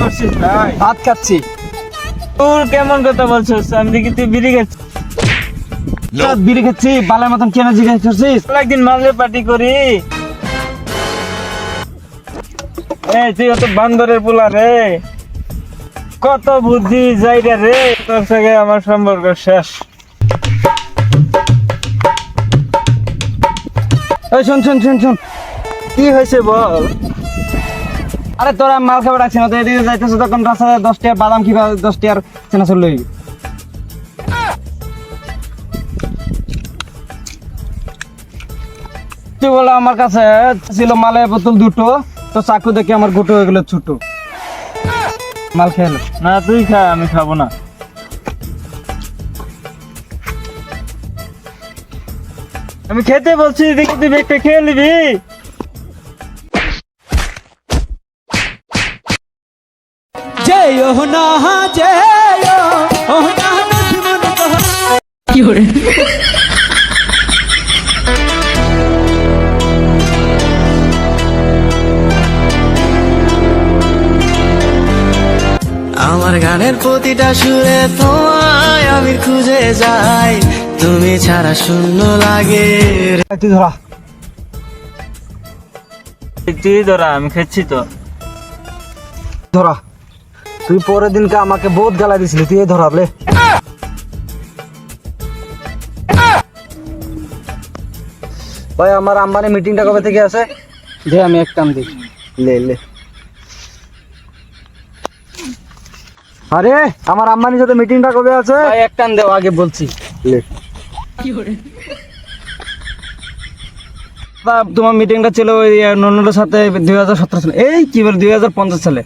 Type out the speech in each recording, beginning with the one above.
করছিস ভাই? ভাত খাচ্ছি। তোর কেমন কথা বলছিস? আমি দেখি তুই বিড়ি খাচ্ছিস। বিড়ি খাচ্ছি বালের মতন কেন জিজ্ঞেস করছিস? একদিন মাঝে পার্টি করি। এই তুই অত বান্দরের পোলা রে, কত বুদ্ধি যাইরা রে, তোর থেকে আমার সম্পর্ক শেষ। ওই শোন শোন শোন শোন, কি হয়েছে বল? আরে তোরা মাল খাবার রাখছি না তো, এদিকে যাইতেছে তখন রাস্তায় 10 টাকার বাদাম কিবা 10 টাকার চেনাচুর লই। তুই বলে আমার কাছে ছিল মালের বোতল দুটো, তো চাকু দেখে আমার গোটো হয়ে গেল ছোট। মাল খেয়ে নে। না তুই খা, আমি খাবো না। আমি খেতে বলছি, দেখি তুই একটা খেয়ে নিবি। আমার গানের প্রতিটা সুরে তোমায় আমি খুঁজে যাই, তুমি ছাড়া শূন্য লাগে। তুই ধরা তুই ধরা, আমি খাচ্ছি তো। ধরা, তুই পরের দিনকে আমাকে বহুত গালা দিছিলি, তুই ধরালে। ভাই আমার আম্বানি মিটিংটা কবে থেকে আছে? দে আমি এক কাম দিই। লে লে। আরে আমার আম্বানির সাথে মিটিংটা কবে আছে? ভাই এক টান দেও, আগে বলছি। লে। তোমার মিটিংটা ছিল ওই নন্নদের সাথে 2017 সালে, এই কি বল 2050 সালে।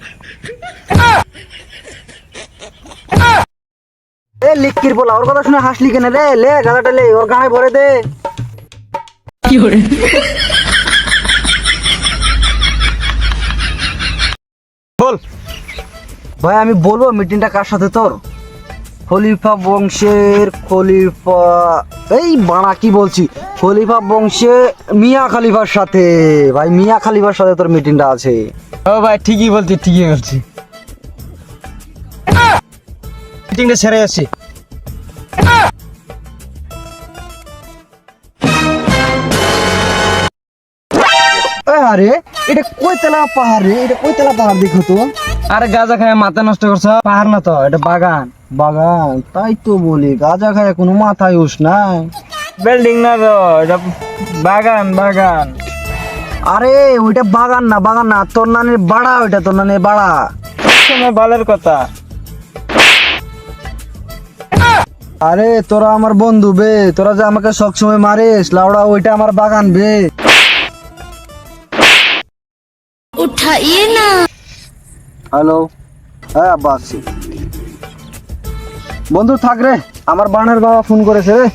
এ লিখির বলা, ওর কথা শুনে হাসলি কেন রে? লে গালাটা লে, ওর গায়ে ভরে দে। বল ভাই, আমি বলবো মিটিংটা কার সাথে তোর? খলিফা বংশের খলিফা, এই বাড়া কি বলছি, খলিফা বংশে মিয়া খলিফার সাথে। ভাই মিয়া খলিফার সাথে তোর মিটিংটা আছে। ও ভাই ঠিকই বলছি, ঠিকই বলছি। মিটিংটা সেরে আসি। আরে এটা কয়তলা পাহাড় রে? এটা কয়তলা পাহাড় দেখো তো। আরে গাঁজা খায় মাথা নষ্ট করছে, পাহাড় না তো, এটা বাগান। বাগান তাই তো বলি, গাঁজা খায় কোনো মাথায় হুঁশ নাই। বিল্ডিং না তো, এটা বাগান বাগান। আরে ওইটা বাগান না, বাগান না, তোর নানির বাড়া, ওইটা তোর নানির বাড়া। তোমার বালের কথা। আরে তোরা আমার বন্ধু বে, তোরা যে আমাকে সবসময় মারিস লাউড়া, ওইটা আমার বাগান বে। उठाइए ना। হ্যালো, হ্যাঁ আব্বা আসছি। বন্ধু থাক রে, আমার বানের বাবা ফোন করেছে রে।